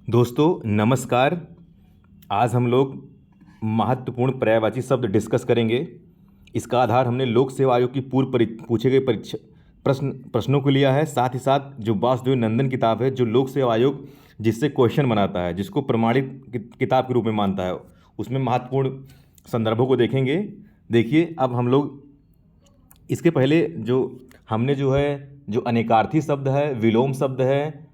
दोस्तों नमस्कार। आज हम लोग महत्वपूर्ण पर्यायवाची शब्द डिस्कस करेंगे। इसका आधार हमने लोक सेवा आयोग की पूछे गए परीक्षा प्रश्नों को लिया है। साथ ही साथ जो वासुदेव नंदन किताब है, जो लोक सेवा आयोग जिससे क्वेश्चन बनाता है, जिसको प्रमाणित किताब के रूप में मानता है, उसमें महत्वपूर्ण संदर्भों को देखेंगे। देखिए, अब हम लोग इसके पहले जो अनेकार्थी शब्द है, विलोम शब्द है,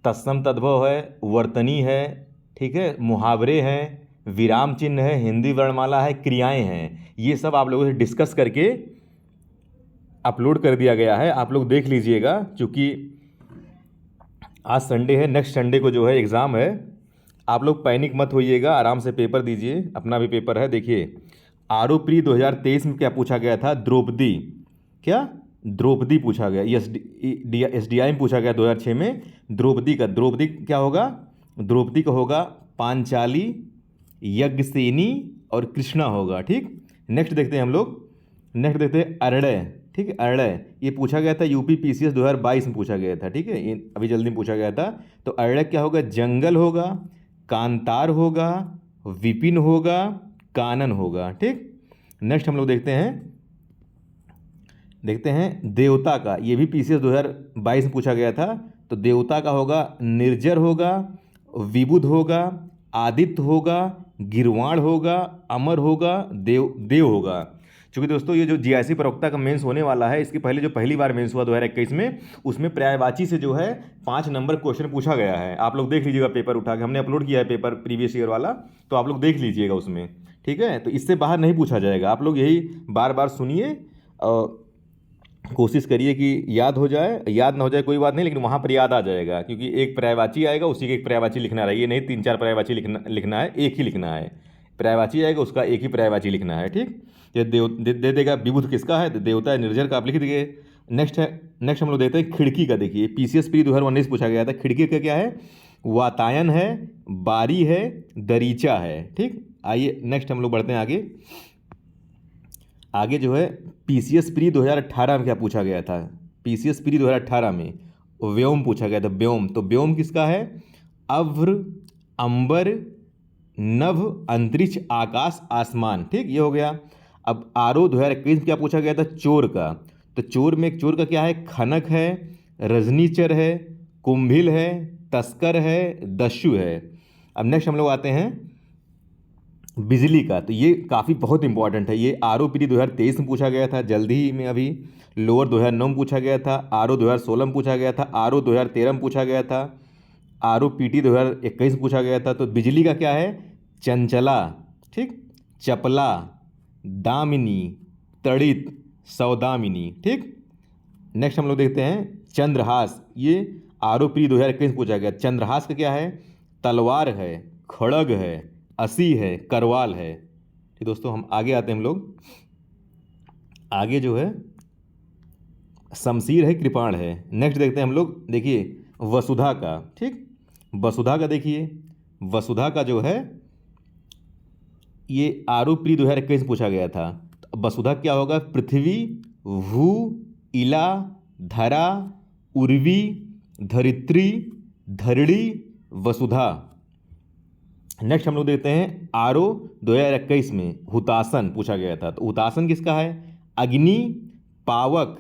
तत्सम तद्भव है, वर्तनी है, ठीक है, मुहावरे हैं, विराम चिन्ह है, हिंदी वर्णमाला है, क्रियाएं हैं, ये सब आप लोगों से डिस्कस करके अपलोड कर दिया गया है। आप लोग देख लीजिएगा, क्योंकि आज संडे है, नेक्स्ट संडे को जो है एग्ज़ाम है। आप लोग पैनिक मत होइएगा, आराम से पेपर दीजिए, अपना भी पेपर है। देखिए, आरोप्री 2023 में क्या पूछा गया था? द्रौपदी। क्या? द्रौपदी पूछा गया। एसडीआई में पूछा गया 2006 में द्रौपदी का। द्रौपदी क्या होगा? द्रौपदी का होगा पांचाली, यज्ञसेनी और कृष्णा होगा। ठीक, नेक्स्ट देखते हैं हम लोग। नेक्स्ट देखते हैं अरण्य। ठीक है, अरण्य ये पूछा गया था यूपी पीसीएस 2022 में पूछा गया था। ठीक है, ये अभी जल्दी में पूछा गया था। तो अरण्य क्या होगा? जंगल होगा, कांतार होगा, विपिन होगा, कानन होगा। ठीक, नेक्स्ट हम लोग देखते हैं देवता का। ये भी पीसीएस 2022 में पूछा गया था। तो देवता का होगा निर्जर होगा, विबुध होगा, आदित्य होगा, गिरवाण होगा, अमर होगा, देव होगा। चूँकि दोस्तों ये जो जीआईसी प्रवक्ता का मेंस होने वाला है, इसके पहले जो पहली बार मेंस हुआ 2021 में, उसमें पर्यायवाची से जो है 5 नंबर क्वेश्चन पूछा गया है। आप लोग देख लीजिएगा, पेपर उठा के हमने अपलोड किया है पेपर प्रीवियस ईयर वाला, तो आप लोग देख लीजिएगा उसमें। ठीक है, तो इससे बाहर नहीं पूछा जाएगा। आप लोग यही बार बार सुनिए और कोशिश करिए कि याद हो जाए। याद ना हो जाए कोई बात नहीं, लेकिन वहाँ पर याद आ जाएगा, क्योंकि एक पर्यायवाची आएगा, उसी के एक पर्यायवाची लिखना रही है। नहीं 3-4 पर्यायवाची लिखना है, एक ही लिखना है। पर्यायवाची आएगा, उसका एक ही पर्यायवाची लिखना है। ठीक, ये दे देगा विबुध किसका है? तो देवता है, निर्जर का आप लिख दीजिए। नेक्स्ट हम लोग देखते हैं खिड़की का। देखिए, पीसीएस प्री 2019 पूछा गया था। खिड़की का क्या है? वातायन है, बारी है, दरीचा है। ठीक, आइए नेक्स्ट हम लोग बढ़ते हैं आगे। आगे जो है पीसीएस प्री 2018 में क्या पूछा गया था? पीसीएस प्री 2018 में व्योम पूछा गया था। व्योम, तो व्योम किसका है? अभ्र, अंबर, नभ, अंतरिक्ष, आकाश, आसमान। ठीक, ये हो गया। अब आरओ 2021 में क्या पूछा गया था? चोर का। तो चोर का क्या है? खनक है, रजनीचर है, कुंभिल है, तस्कर है, दस्यु है। अब नेक्स्ट हम लोग आते हैं बिजली का। तो ये काफ़ी बहुत इंपॉर्टेंट है। ये आर ओ पी 2023 में पूछा गया था, जल्दी ही में अभी। लोअर 2009 में पूछा गया था, आर ओ 2016 में पूछा गया था, आर ओ 2013 में पूछा गया था, आर ओ पी टी 2021 में पूछा गया था। तो बिजली का क्या है? चंचला, ठीक, चपला, दामिनी, तड़ित, सौदामिनी। ठीक, नेक्स्ट हम लोग देखते हैं चंद्रहास। ये आर ओ पी 2021 में पूछा गया। चंद्रहास का क्या है? तलवार है, खड़ग है, असी है, करवाल है। ठीक दोस्तों, हम आगे आते हैं। हम लोग आगे जो है शमशीर है, कृपाण है। नेक्स्ट देखते हैं हम लोग। देखिए वसुधा का। ठीक, वसुधा का देखिए, वसुधा का जो है ये आर ओ प्री 2021 पूछा गया था। तो वसुधा क्या होगा? पृथ्वी, भू, इला, धरा, उर्वी, धरित्री, धरणी, वसुधा। नेक्स्ट हम लोग देखते हैं आर ओ 2021 में हुतासन पूछा गया था। तो हुतासन किसका है? अग्नि, पावक,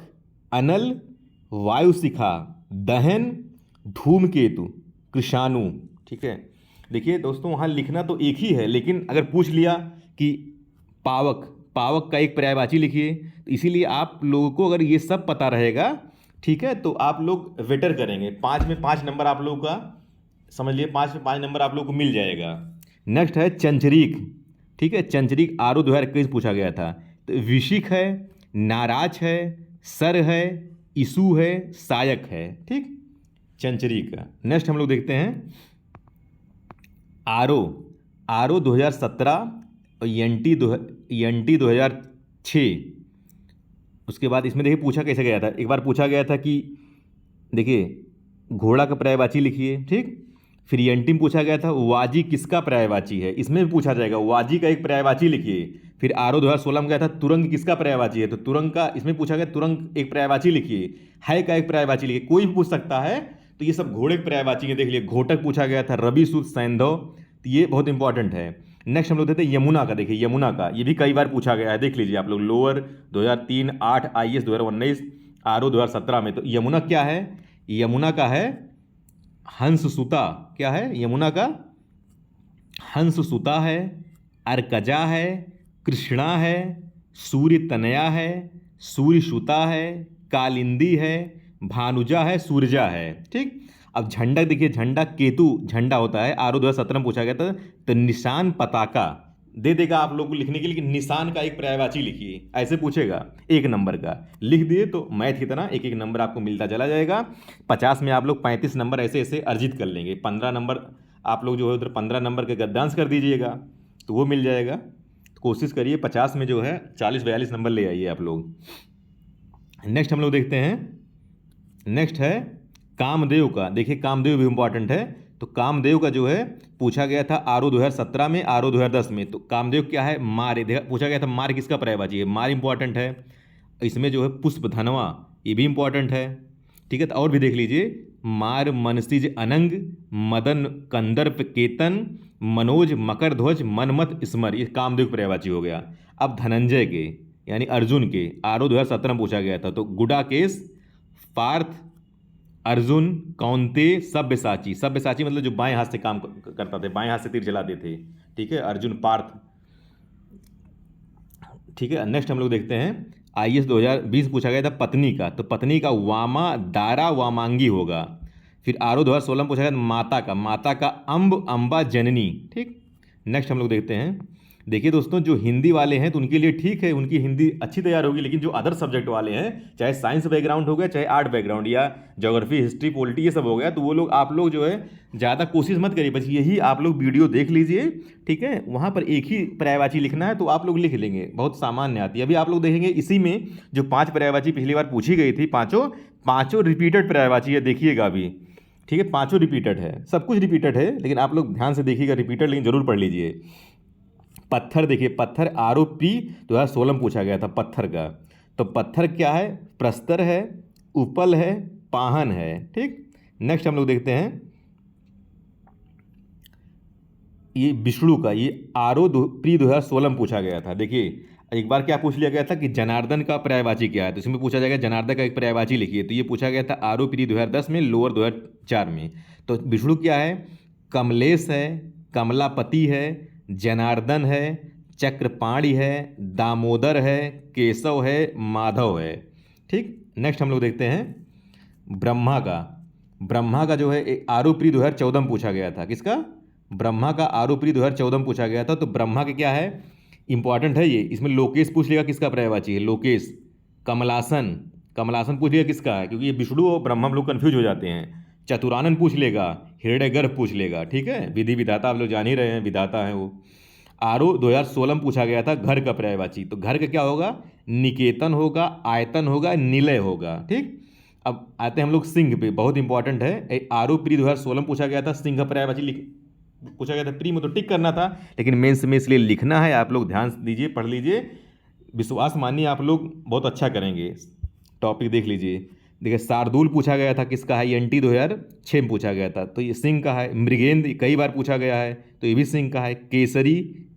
अनल, वायुशिखा, दहन, धूमकेतु, कृषाणु। ठीक है, देखिए दोस्तों, वहाँ लिखना तो एक ही है, लेकिन अगर पूछ लिया कि पावक, पावक का एक पर्यायवाची लिखिए, तो इसीलिए आप लोगों को अगर ये सब पता रहेगा, ठीक है, तो आप लोग बेटर करेंगे। 5 में 5 नंबर आप लोगों का, समझ लिए, 5 में 5 नंबर आप लोग को मिल जाएगा। नेक्स्ट है चंचरीक। ठीक है, चंचरीक आर ओ 2021 पूछा गया था। तो विशिख है, नाराज है, सर है, ईसु है, सायक है। ठीक, चंचरीक का। नेक्स्ट हम लोग देखते हैं आर ओ 2017 और एन टी 2006। उसके बाद इसमें देखिए पूछा कैसे गया था। एक बार पूछा गया था कि देखिए घोड़ा का पर्यायवाची लिखिए। ठीक, फिर एनटी में पूछा गया था वाजी किसका पर्यायवाची है, इसमें भी पूछा जाएगा वाजी का एक पर्यायवाची लिखिए। फिर आर ओ 2016 में गया था तुरंग किसका पर्यायवाची है, तो तुरंग का इसमें पूछा गया तुरंग एक पर्यायवाची लिखिए। है का एक पर्यायवाची लिखिए। कोई भी पूछ सकता है, तो ये सब घोड़े के पर्यायवाची हैं, देख लिए। घोटक पूछा गया था, रवि सुत सैंधव, तो ये बहुत इंपॉर्टेंट है। नेक्स्ट हम लोग देते हैं यमुना का। देखिए यमुना का, ये भी कई बार पूछा गया है, देख लीजिए आप लोग। लोअर 2003, 8 IAS 2019, RO 2017 में। तो यमुना क्या है? यमुना का है हंससुता। क्या है यमुना का? हंससुता है, अर्कजा है, कृष्णा है, सूर्य तनया है, सूर्यसुता है, कालिंदी है, भानुजा है, सूरजा है। ठीक। अब झंडा देखिए, झंडा केतु झंडा होता है, RO 2017 में पूछा गया था। तो निशान पताका दे देगा आप लोग को लिखने के लिए कि निशान का एक पर्यायवाची लिखिए, ऐसे पूछेगा 1 नंबर का। लिख दिए तो मैथ की तरह एक एक नंबर आपको मिलता चला जाएगा। 50 में आप लोग 35 नंबर ऐसे ऐसे अर्जित कर लेंगे। 15 नंबर आप लोग जो है उधर 15 नंबर के गद्यांश कर दीजिएगा तो वो मिल जाएगा। तो कोशिश करिए 50 में जो है 40-42 नंबर ले आइए आप लोग। नेक्स्ट हम लोग देखते हैं, नेक्स्ट है कामदेव का। देखिए कामदेव भी इंपॉर्टेंट है। तो कामदेव का जो है पूछा गया था RO 2017 में, RO 2010 में। तो कामदेव क्या है? मार। पूछा गया था मार किसका पर्यायवाची है? मार इंपॉर्टेंट है। इसमें जो है पुष्प धनवा, ये भी इंपॉर्टेंट है। ठीक है। तो और भी देख लीजिए, मार मनसिज अनंग, मदन कंदर्प केतन, मनोज मकर ध्वज, मनमत स्मर, ये कामदेव पर्यायवाची हो गया। अब धनंजय के यानी अर्जुन के RO 2017 में पूछा गया था। तो गुडाकेश, पार्थ, अर्जुन, कौंते, सब्यसाची। सब्यसाची मतलब जो बाएं हाथ से काम करता थे, बाएं हाथ से तीर चलाते थे। ठीक है, अर्जुन, पार्थ। ठीक है। नेक्स्ट हम लोग देखते हैं IAS 2020 पूछा गया था पत्नी का। तो पत्नी का वामा दारा वामांगी होगा। फिर RO 2016 में पूछा गया था माता का, माता का अम्ब अम्बा जननी। ठीक। नेक्स्ट हम लोग देखते हैं, देखिए दोस्तों जो हिंदी वाले हैं तो उनके लिए ठीक है, उनकी हिंदी अच्छी तैयार होगी। लेकिन जो अदर सब्जेक्ट वाले हैं, चाहे साइंस बैकग्राउंड हो गया, चाहे आर्ट बैकग्राउंड या ज्योग्राफी, हिस्ट्री, पॉलिटी, ये सब हो गया, तो वो लोग आप लोग जो है ज़्यादा कोशिश मत करिए, बस यही आप लोग वीडियो देख लीजिए। ठीक है, वहाँ पर एक ही पर्यायवाची लिखना है तो आप लोग लिख लेंगे, बहुत सामान्य आती है। अभी आप लोग देखेंगे इसी में जो 5 पर्यायवाची पिछली बार पूछी गई थी, पाँचों रिपीटेड पर्यायवाची है, देखिएगा अभी। ठीक है, 5 रिपीटेड है, सब कुछ रिपीटेड है, लेकिन आप लोग ध्यान से देखिएगा, रिपीटेड लेकिन जरूर पढ़ लीजिए। पत्थर देखिए, पत्थर ROP 2016 में पूछा गया था पत्थर का। तो पत्थर क्या है? प्रस्तर है, उपल है, पाहन है। ठीक। नेक्स्ट हम लोग देखते हैं ये विष्णु का, ये प्री 2016 में पूछा गया था। देखिए एक बार क्या पूछ लिया गया था कि जनार्दन का पर्यायवाची क्या है, तो इसमें पूछा जाएगा जनार्दन का एक पर्यायवाची लिखिए। तो ये पूछा गया था ROP 2010 में, लोअर 2004 में। तो विष्णु क्या है? कमलेश है, कमलापति है, जनार्दन है, चक्रपाणी है, दामोदर है, केशव है, माधव है। ठीक। नेक्स्ट हम लोग देखते हैं ब्रह्मा का। ब्रह्मा का जो है ROP 2014 में पूछा गया था। किसका? ब्रह्मा का ROP 2014 में पूछा गया था। तो ब्रह्मा के क्या है? इंपॉर्टेंट है ये। इसमें लोकेश पूछ लेगा किसका पर्यायवाची है, लोकेश। कमलासन, कमलासन पूछ लेगा किसका है, क्योंकि ये विष्णु और ब्रह्मा हम लोग कन्फ्यूज हो जाते हैं। चतुरानन पूछ लेगा, हिरण्यगर्भ पूछ लेगा। ठीक है, विधि विधाता आप लोग जान ही रहे हैं, विधाता हैं वो। RO 2016 में पूछा गया था घर का पर्यायवाची। तो घर का क्या होगा? निकेतन होगा, आयतन होगा, निलय होगा। ठीक। अब आते हैं हम लोग सिंह पे, बहुत इंपॉर्टेंट है। ROP 2016 में पूछा गया था, सिंह का पर्यायवाची पूछा गया था। प्री में तो टिक करना था, लेकिन मेंस में इसलिए लिखना है। आप लोग ध्यान दीजिए, पढ़ लीजिए, विश्वास मानिए आप लोग बहुत अच्छा करेंगे। टॉपिक देख लीजिए। देखिए शार्दुल पूछा गया था, किसका है? NT 2006 में पूछा गया था। तो ये सिंह का है। मृगेंद्र कई बार पूछा गया है, तो ये भी सिंह का है। केसरी,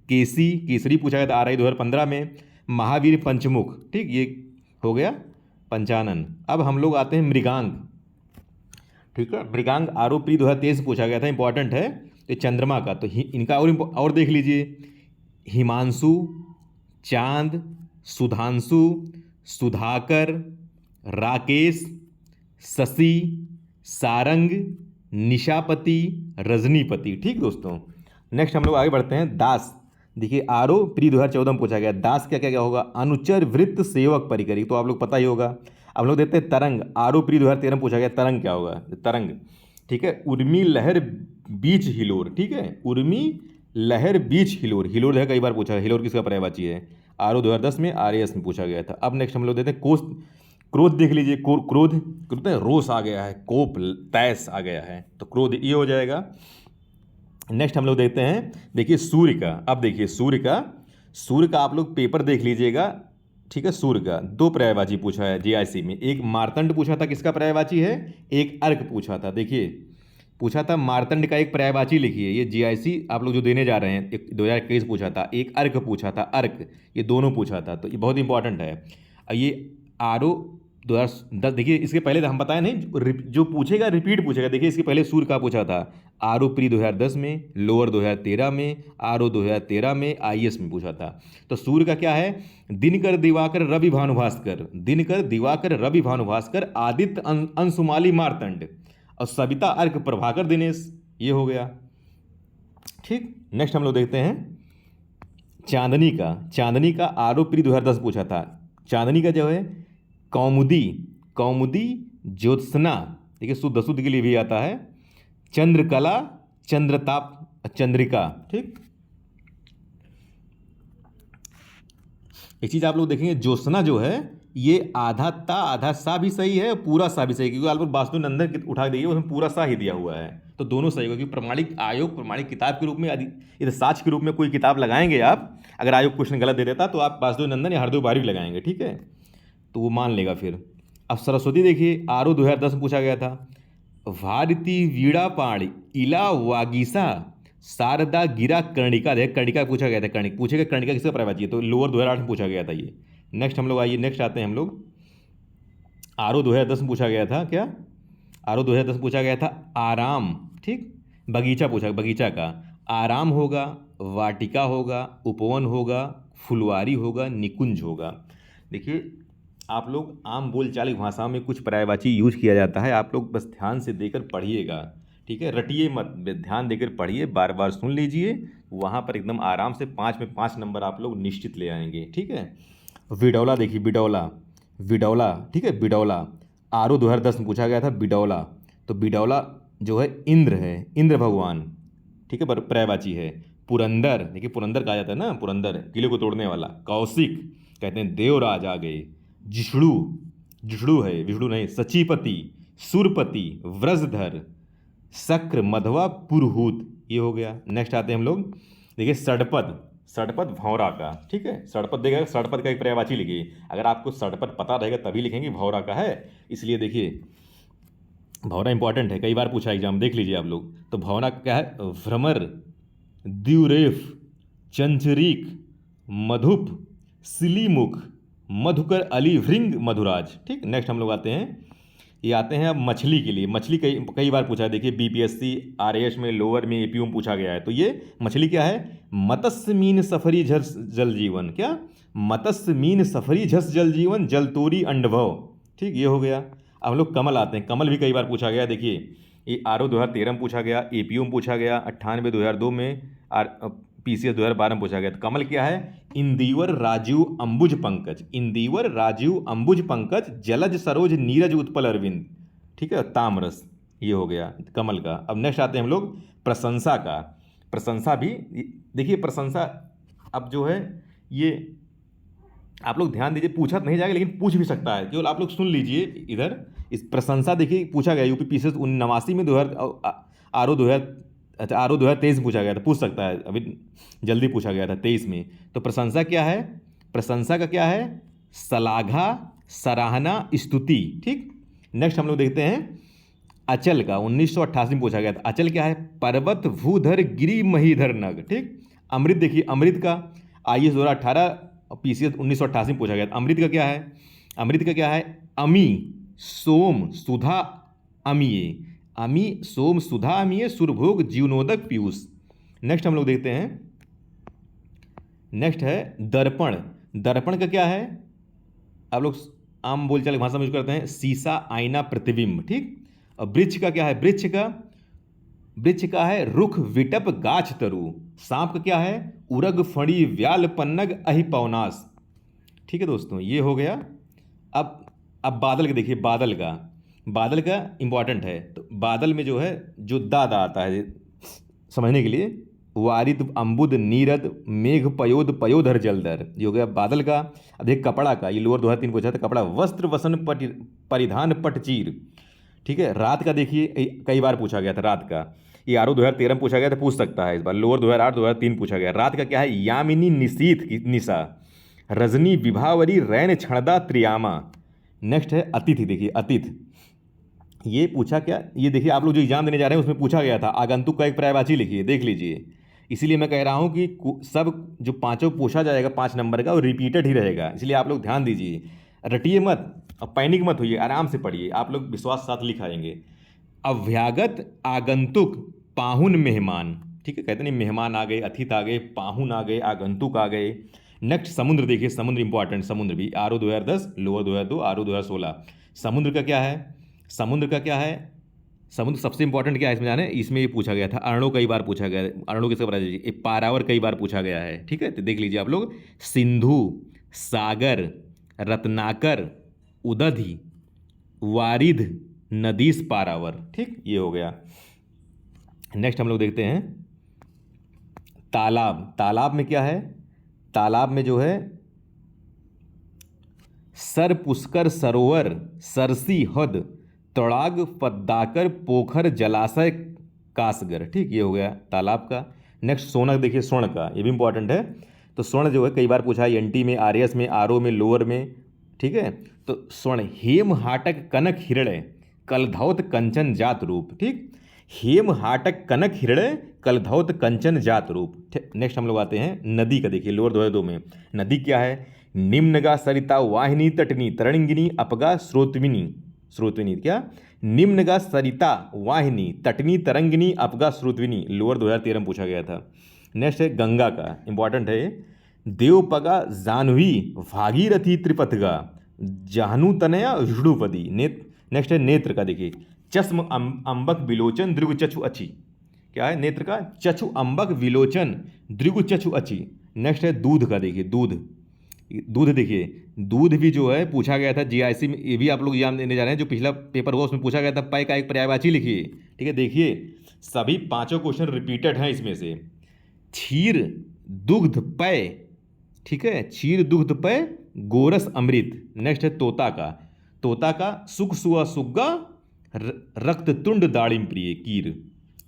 केसरी पूछा गया था RI 2015 में। महावीर पंचमुख। ठीक, ये हो गया पंचानन। अब हम लोग आते हैं मृगांग। ठीक है, मृगांग ROP 2023 पूछा गया था, इंपॉर्टेंट है। तो चंद्रमा का, तो इनका और देख लीजिए, हिमांशु, चांद, सुधांशु, सुधाकर, राकेश, शशि, सारंग, निशापति, रजनीपति। ठीक दोस्तों। नेक्स्ट हम लोग आगे बढ़ते हैं, दास। देखिए ROP 2014 में पूछा गया, दास क्या क्या क्या होगा? अनुचर, वृत्त, सेवक, परिकरी, तो आप लोग पता ही होगा। अब लोग देखते हैं तरंग। ROP 2013 में पूछा गया, तरंग क्या होगा? तरंग। ठीक है, उर्मी, लहर, बीच, हिलोर। ठीक है, उर्मी, लहर, बीच, हिलोर। हिलोर है, कई बार पूछा है, हिलोर किसका पर्यायवाची है? RO 2010 में, RAS में पूछा गया था। अब नेक्स्ट हम लोग देते हैं क्रोध। देख लीजिए, क्रोध रोष आ गया है, कोप, तैस आ गया है, तो क्रोध ये हो जाएगा। नेक्स्ट हम लोग देखते हैं, देखिए सूर्य का। अब देखिए सूर्य का आप लोग पेपर देख लीजिएगा, ठीक है, सूर्य का। दो पर्यायवाची पूछा है जीआईसी में, एक मार्तंड पूछा था, किसका पर्यायवाची है, एक अर्क पूछा था। देखिए पूछा था मार्तंड का एक पर्यायवाची लिखिए, ये जीआईसी आप लोग जो देने जा रहे हैं, एक 2021 पूछा था, एक अर्क पूछा था, अर्क, ये दोनों पूछा था, तो ये बहुत इंपॉर्टेंट है। ये आरओ 2010, देखिए इसके पहले हम बताए नहीं, जो पूछेगा रिपीट पूछेगा। देखिए इसके पहले सूर्य का पूछा था, आरओ प्री 2010 में, लोअर 2013 में, आरओ 2013 में, आईएएस में पूछा था। तो सूर्य का क्या है, दिनकर दिवाकर रवि भानुभास्कर, दिनकर दिवाकर रवि भानुभास्कर, आदित्य अंशुमाली मार्तंड, और सविता अर्क प्रभाकर दिनेश, ये हो गया। ठीक, नेक्स्ट हम लोग देखते हैं चांदनी का। चांदनी का आरओ प्री 2010 पूछा था। चांदनी का जो है कौमुदी, कौमुदी ज्योत्सना, देखिए शुद्ध शुद्ध के लिए भी आता है, चंद्रकला, चंद्रताप, चंद्रिका। ठीक, एक चीज आप लोग देखेंगे, ज्योत्सना जो है ये आधा ता आधा सा भी सही है, पूरा सा भी सही है, क्योंकि आप लोग वास्तु नंदन उठा देंगे उसमें पूरा सा ही दिया हुआ है, तो दोनों सही होगा। क्योंकि प्रमाणिक आयोग प्रमाणिक किताब के रूप में, यदि इधर साक्ष्य के रूप में कोई किताब लगाएंगे आप, अगर आयोग क्वेश्चन गलत दे देता तो आप वासुदेव नंदन या हरदेव बारिक लगाएंगे, ठीक है, तो वो मान लेगा फिर। अब सरस्वती देखिए, आरओ 2010 में पूछा गया था, भारती वीणा पाणी इला वागीसा शारदा गिरा कर्णिका। देख कर्णिका पूछा गया था, कर्णिक पूछेगा, कर्णिका किसका पर्यायवाची है, तो लोअर 2008 में पूछा गया था ये। नेक्स्ट हम लोग आइए, नेक्स्ट आते हैं हम लोग, आरओ 2010 में पूछा गया था क्या, आरओ 2010 में पूछा गया था आराम। ठीक, बगीचा पूछा, बगीचा का आराम होगा, वाटिका होगा, उपवन होगा, फुलवारी होगा, निकुंज होगा। देखिए आप लोग आम बोलचाल की भाषा में कुछ पर्यायवाची यूज किया जाता है, आप लोग बस ध्यान से देकर पढ़िएगा, ठीक है, रटिए मत, ध्यान देकर पढ़िए, बार बार सुन लीजिए, वहाँ पर एकदम आराम से 5 में 5 नंबर आप लोग निश्चित ले आएंगे। ठीक है, बिडौला देखिए, बिडौला, बिडौला, ठीक है, बिडौला आरओ 2010 में पूछा गया था, बिडौला। तो बिडौला जो है इंद्र है, इंद्र भगवान, ठीक है, पर्यायवाची है। पुरंदर, देखिए पुरंदर कहा जाता है ना, पुरंदर किले को तोड़ने वाला। कौशिक कहते हैं देवराज आ गए। जिष्णु, जिष्णु है, विष्णु नहीं, सचीपति, सुरपति, व्रजधर, शक्र, मधवा, पुरहूत, ये हो गया। नेक्स्ट आते हैं हम लोग, देखिए सड़पद, सड़पद भौरा का, ठीक है, सड़पद देगा, सड़पद का एक पर्यायवाची लिखिए, अगर आपको सड़पद पता रहेगा तभी लिखेंगे, भौरा का है, इसलिए देखिए भौरा इंपॉर्टेंट है, कई बार पूछा एग्जाम, देख लीजिए आप लोग। तो भौरा क्या है, भ्रमर, द्युरेफ, चंचरीक, मधुप, सिलीमुख, मधुकर, अली, भृंग, मधुराज। ठीक, नेक्स्ट हम लोग आते हैं, ये आते हैं अब मछली के लिए। मछली कई कई बार पूछा है, देखिए बीपीएससी आरएएस में, लोअर में, एपीयू में पूछा गया है। तो ये मछली क्या है, मत्स्य मीन सफरी झस जल जीवन, क्या, मत्स्य मीन सफरी झस जल जीवन, जलतोरी अंडभव। ठीक, ये हो गया। अब हम लोग कमल आते हैं, कमल भी कई बार पूछा गया, देखिए ये आरओ 2013 में पूछा गया, एपीयू में पूछा गया, 98 2002 में, पीसीएस 2012 में पूछा गया। तो कमल क्या है, इंदिवर राजीव अंबुज पंकज, इंदिवर राजीव अंबुज पंकज, जलज सरोज नीरज उत्पल अरविंद, ठीक है, तामरस, ये हो गया कमल का। अब नेक्स्ट आते हैं हम लोग प्रशंसा का। प्रशंसा भी देखिए, प्रशंसा अब जो है ये आप लोग ध्यान दीजिए, पूछा तो नहीं जाएगा लेकिन पूछ भी सकता है, केवल आप लोग सुन लीजिए इधर। इस प्रशंसा देखिए पूछा गया यूपी पीसीएस 89 में, 2000 आरओ 2000, अच्छा आरओ 2023 में पूछा गया था, पूछ सकता है, अभी जल्दी पूछा गया था 23 में। तो प्रशंसा क्या है, प्रशंसा का क्या है, सलाघा, सराहना, स्तुति। ठीक, नेक्स्ट हम लोग देखते हैं अचल का, 1988 में पूछा गया था। अचल क्या है, पर्वत, भूधर, गिरि, महीधर, नग। ठीक, अमृत देखिए, अमृत का आईएएस 2018, पीसीएस 1988 में पूछा गया था। अमृत का क्या है, अमृत का क्या है, अमी, सोम, सुधा, अमीय, अमी, सोम, सुधा, अमीय, सुरभोग, जीवनोदक, पीयूष। नेक्स्ट हम लोग देखते हैं, नेक्स्ट है दर्पण। दर्पण का क्या है, आप लोग आम बोलचाल की भाषा में यूज करते हैं, शीशा, आईना, प्रतिबिंब। ठीक, और वृक्ष का क्या है, वृक्ष का, वृक्ष का है रुख, विटप, गाछ, तरु। सांप का क्या है, उरग, फणी, व्याल, पन्नग, अहि, पवनास। ठीक है दोस्तों, ये हो गया। अब बादल का देखिए, बादल का, बादल का इंपॉर्टेंट है। तो बादल में जो है, जो दादा आता है समझने के लिए, वारिद, अम्बुद, नीरद, मेघ, पयोद, पयोधर, जलधर, ये हो गया बादल का। अब देखिए कपड़ा का, ये लोअर 2003 पूछा था, कपड़ा, वस्त्र, वसन, परिधान, पटचीर। ठीक है, रात का देखिए कई बार पूछा गया था, रात का, ये आरओ 2013 में पूछा गया था, पूछ सकता है इस बार। लोअर 2008 2003 पूछा गया। रात का क्या है, यामिनी, निशीथ, निशा। रजनी विभावरी रैन क्षणदा त्रियामा। नेक्स्ट है अतिथि। देखिए अतिथ, ये पूछा क्या, ये देखिए आप लोग जो एग्जाम देने जा रहे हैं उसमें पूछा गया था आगंतुक का एक पर्यायवाची लिखिए, देख लीजिए। इसीलिए मैं कह रहा हूँ कि सब जो पांचों पूछा जाएगा 5 नंबर का वो रिपीटेड ही रहेगा, इसलिए आप लोग ध्यान दीजिए, रटिए मत और पैनिक मत होइए, आराम से पढ़िए, आप लोग विश्वास के साथ लिख आएंगे। अभ्यागत, आगंतुक, पाहुन, मेहमान। ठीक है, कहते नहीं मेहमान आ गए, अतिथि आ गए, पाहुन आ गए, आगंतुक आ गए। नेक्स्ट समुद्र। देखिए समुद्र इंपॉर्टेंट, समुद्र भी आरओ 2010, लोअर 2002, आरओ 2016। समुद्र का क्या है, समुद्र का क्या है, समुद्र सबसे इंपॉर्टेंट क्या है इसमें जाने, इसमें ये पूछा गया था, अरणो कई बार पूछा गया है, अरणो किसका बता दीजिए, पारावर कई बार पूछा गया है। ठीक है, तो देख लीजिए आप लोग, सिंधु, सागर, रत्नाकर, उदधि, वारिध, नदीस, पारावर। ठीक, ये हो गया। नेक्स्ट हम लोग देखते हैं तालाब। तालाब में क्या है, तालाब में जो है सर, पुष्कर, सरोवर, सरसी, हद, तड़ाग, पद्दाकर, पोखर, जलाशय, कासगर। ठीक, ये हो गया तालाब का। नेक्स्ट सोना। देखिए स्वर्ण का, ये भी इंपॉर्टेंट है। तो स्वर्ण जो है कई बार पूछा है, एनटी में, आरएस में, आरओ में, लोअर में। ठीक है, तो स्वर्ण हेम, हाटक, कनक, हिरण्य, कलधौत, कंचन, जात रूप। ठीक, हेम, हाटक, कनक, हिरण्य, कलधौत, कंचन, जात रूप। नेक्स्ट हम लोग आते हैं नदी का। देखिए लोअर 2002 में नदी क्या है, निम्नगा, सरिता, वाहिनी, तटनी, तरंगिनी, अपगा, स्रोतविनी। स्रोतविनी क्या, निम्नगा, सरिता, वाहिनी, तटनी, तरंगिनी, अपगा, स्रोतविनी, लोअर 2013 में पूछा गया था। नेक्स्ट है गंगा का, इंपॉर्टेंट है, देवपगा, जाह्नवी, भागीरथी, त्रिपथगा, जाहनु तनया, विष्णुपदी। नेक्स्ट है नेत्र का। देखिए चश्म, अंबक, विलोचन, दृग, चक्षु, अच्छी। क्या है नेत्र का, चक्षु, अंबक, विलोचन, दृग, चक्षु, अच्छी। नेक्स्ट है दूध का। देखिए दूध, दूध देखिए, दूध भी जो है पूछा गया था जीआईसी में, ये भी आप लोग एग्जाम देने जा रहे हैं, जो पिछला पेपर हुआ उसमें पूछा गया था, पय का एक पर्यायवाची लिखिए। ठीक है, देखिए सभी पांचों क्वेश्चन रिपीटेड हैं इसमें से। क्षीर, दुग्ध, पय। ठीक है, क्षीर, दुग्ध, पय, गोरस, अमृत। नेक्स्ट है तोता का। तोता का सुख, सुआ, सुग्गा, रक्त, तुंड, दाड़िम, प्रिय, कीर।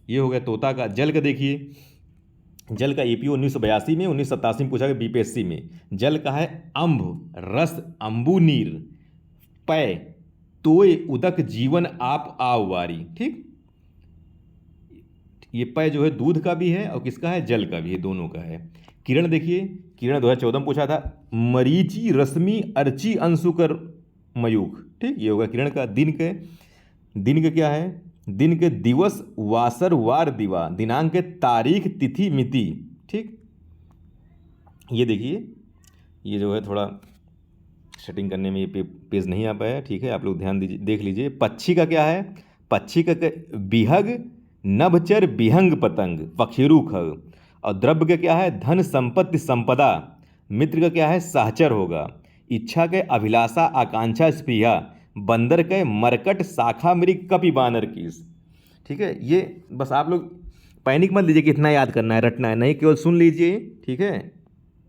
ये हो गया तोता का। जल का देखिए, जल का एपीओ 1982 में, 1987 में पूछा गया बीपीएससी में। जल का है अम्भ, रस, अम्बु, नीर, पय, तोय, उदक, जीवन, आप, आव, वारी। ठीक, ये पय जो है दूध का भी है और किसका है, जल का भी है, दोनों का है। किरण देखिए, किरण 2014 में पूछा था, मरीचि, रश्मि, अर्ची, अंशुकर, मयूख। ठीक, ये होगा किरण का। दिन के क्या है, दिन के दिवस, वासर, वार, दिवा, दिनांक के तारीख, तिथि, मिति। ठीक, ये देखिए, ये जो है थोड़ा सेटिंग करने में ये पेज नहीं आ पाया। ठीक है, आप लोग ध्यान दीजिए, देख लीजिए। पक्षी का क्या है, पक्षी का बिहग, नभचर, बिहंग, पतंग, पखेरु, खग। और द्रव्य का क्या है, धन, संपत्ति, संपदा। मित्र का क्या है, सहचर होगा। इच्छा के अभिलाषा, आकांक्षा, स्पृहा। बंदर के मरकट, शाखा, मृग, कपि, बानर, कीस। ठीक है, ये बस आप लोग पैनिक मत लीजिए कि इतना याद करना है, रटना है नहीं, केवल सुन लीजिए। ठीक है,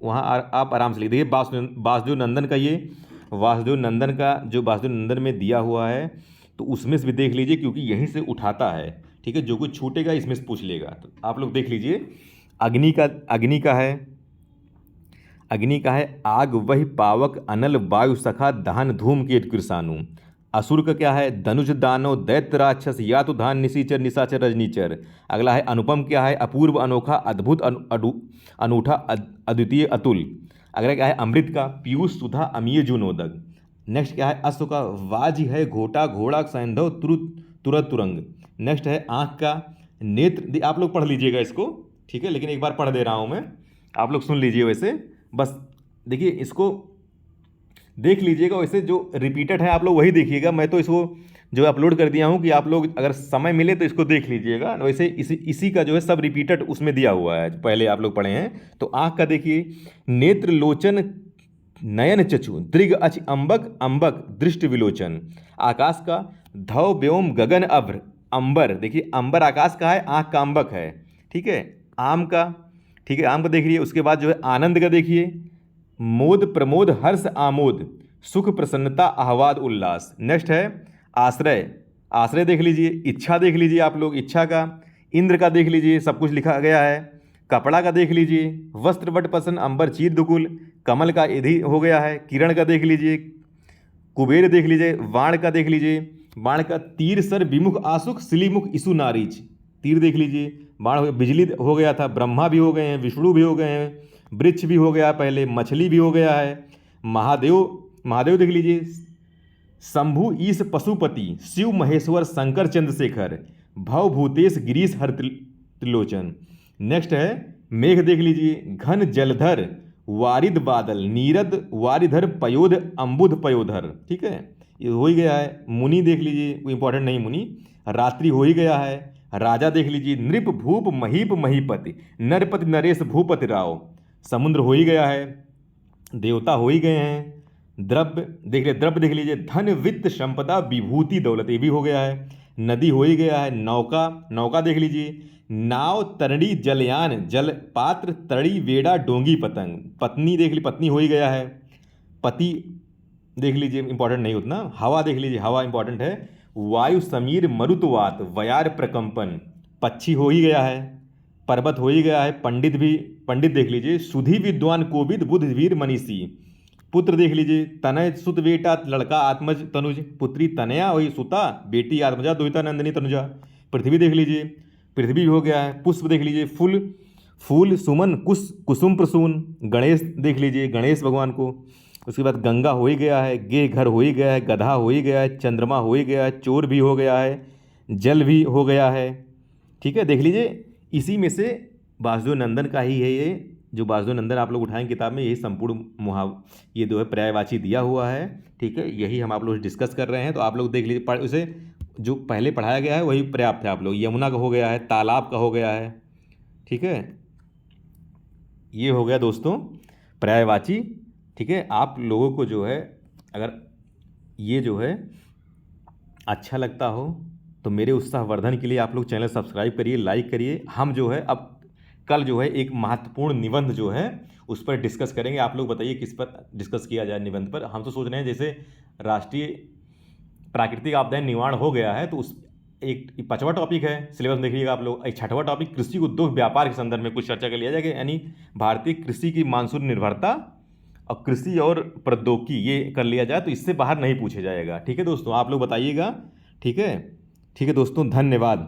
वहाँ आप आराम से लिख दीजिए। वासुदेव नंदन का, ये वासुदेव नंदन का जो वासुदेव नंदन में दिया हुआ है तो उसमें से भी देख लीजिए, क्योंकि यहीं से उठाता है। ठीक है, जो कुछ छूटेगा इसमें से पूछ लेगा, तो आप लोग देख लीजिए। अग्नि का है आग, वही, पावक, अनल, वायु, सखा, दहन, धूम, कीट, कृषाणु। असुर का क्या है, धनुष, दानव, दैत्य, राक्षस, यातुधान, निशाचर, निशाचर, रजनीचर। अगला है अनुपम, क्या है, अपूर्व, अनोखा, अद्भुत, अनूठा, अद्वितीय, अतुल। अगला क्या है अमृत का, पीयूष, सुधा, अमीय, जुनोदक। नेक्स्ट क्या है अश्व का, वाज है, घोटा, घोड़ा, सैंधव, तुरत, तुरंग। नेक्स्ट है आँख का, नेत्र। आप लोग पढ़ लीजिएगा इसको, ठीक है, लेकिन एक बार पढ़ दे रहा हूँ मैं, आप लोग सुन लीजिए। वैसे बस देखिए, इसको देख लीजिएगा, वैसे जो रिपीटेड है आप लोग वही देखिएगा। मैं तो इसको जो अपलोड कर दिया हूँ कि आप लोग अगर समय मिले तो इसको देख लीजिएगा। वैसे इसी का जो है सब रिपीटेड उसमें दिया हुआ है, पहले आप लोग पढ़े हैं। तो आँख का देखिए, नेत्र, लोचन, नयन, चक्षु, दृग, अच, अंबक, दृष्टि, विलोचन। आकाश का, धव, व्योम, गगन, अभ्र, अंबर। देखिए अंबर आकाश का है, आँख का अंबक है। ठीक है, आम का, ठीक है, आम का देख लीजिए। उसके बाद जो है आनंद का देखिए, मोद, प्रमोद, हर्ष, आमोद, सुख, प्रसन्नता, आह्लाद, उल्लास। नेक्स्ट है आश्रय देख लीजिए। इच्छा देख लीजिए आप लोग, इच्छा का। इंद्र का देख लीजिए, सब कुछ लिखा गया है। कपड़ा का देख लीजिए, वस्त्र, वट, पसन, अंबर, चीर, दुकुल। कमल का इधि हो गया है, किरण का देख लीजिए, कुबेर देख लीजिए, वाण का देख लीजिए, बाण का तीर सर विमुख आसुक सिलीमुख इसु नारीच, तीर देख लीजिए, बाण हो गया, बिजली हो गया था, ब्रह्मा भी हो गए हैं, विष्णु भी हो गए हैं, वृक्ष भी हो गया, पहले मछली भी हो गया है, महादेव, महादेव देख लीजिए, शंभु ईश पशुपति, शिव महेश्वर शंकर चंद्रशेखर, भव भूतेश गिरीश हर त्रिलोचन। नेक्स्ट है मेघ देख लीजिए, घन जलधर, वारिद बादल, नीरद वारिधर, पयोध अम्बुध पयोधर, ठीक है, ये हो ही गया है। मुनि देख लीजिए, कोई इंपॉर्टेंट नहीं मुनि, रात्रि हो ही गया है। राजा देख लीजिए, नृप भूप महीप महीपति, नरपति नरेश भूपति राव, समुद्र हो ही गया है। देवता हो ही गए हैं। द्रव्य देख लीजिए, धन वित्त संपदा विभूति दौलत, ये भी हो गया है। नदी हो ही गया है। नौका, नौका देख लीजिए, नाव तरणी जलयान, जल पात्र तड़ी वेड़ा डोंगी पतंग, पत्नी देख ली, पत्नी हो ही गया है। पति देख लीजिए, इंपॉर्टेंट नहीं उतना। हवा देख लीजिए, हवा इंपॉर्टेंट है। वायु समीर मरुतवात, वयार प्रकंपन, पक्षी हो ही गया है। पर्वत हो ही गया है। पंडित भी, पंडित देख लीजिए, सुधी विद्वान कोविद बुद्ध वीर मनीषी। पुत्र देख लीजिए, तनय सुत बेटा, लड़का आत्मज तनुज, पुत्री तनया वही सुता, बेटी आत्मजा दुहिता नंदिनी तनुजा। पृथ्वी देख लीजिए, पृथ्वी भी हो गया है। पुष्प देख लीजिए, फूल, फूल सुमन कुसुम प्रसून। गणेश देख लीजिए, गणेश भगवान को। उसके बाद गंगा हो ही गया है, गे घर हो ही गया है, गधा हो ही गया है, चंद्रमा हो ही गया है, चोर भी हो गया है, जल भी हो गया है। ठीक है, देख लीजिए, इसी में से वासुदेव नंदन का ही है ये, जो वासुदेव नंदन आप लोग उठाएं किताब में, यही संपूर्ण ये जो है पर्यायवाची दिया हुआ है। ठीक है, यही हम आप लोग डिस्कस कर रहे हैं, तो आप लोग देख लीजिए, उसे जो पहले पढ़ाया गया है वही पर्याप्त है। आप लोग यमुना का हो गया है, तालाब का हो गया है। ठीक है, ये हो गया दोस्तों पर्यायवाची। ठीक है, आप लोगों को जो है अगर ये जो है अच्छा लगता हो तो मेरे उत्साहवर्धन के लिए आप लोग चैनल सब्सक्राइब करिए, लाइक करिए। हम जो है अब कल जो है एक महत्वपूर्ण निबंध जो है उस पर डिस्कस करेंगे। आप लोग बताइए किस पर डिस्कस किया जाए निबंध पर। हम तो सोच रहे हैं जैसे राष्ट्रीय प्राकृतिक आपदाएं निवारण हो गया है, तो उस एक 5वां टॉपिक है सिलेबस में, देखिएगा आप लोग। एक 6वां टॉपिक कृषि उद्योग व्यापार के संदर्भ में कुछ चर्चा कर लिया जाएगा, यानी भारतीय कृषि की मानसून निर्भरता और कृषि और प्रौद्योगिकी, ये कर लिया जाए तो इससे बाहर नहीं पूछे जाएगा। ठीक है दोस्तों, आप लोग बताइएगा। ठीक है, ठीक है दोस्तों, धन्यवाद।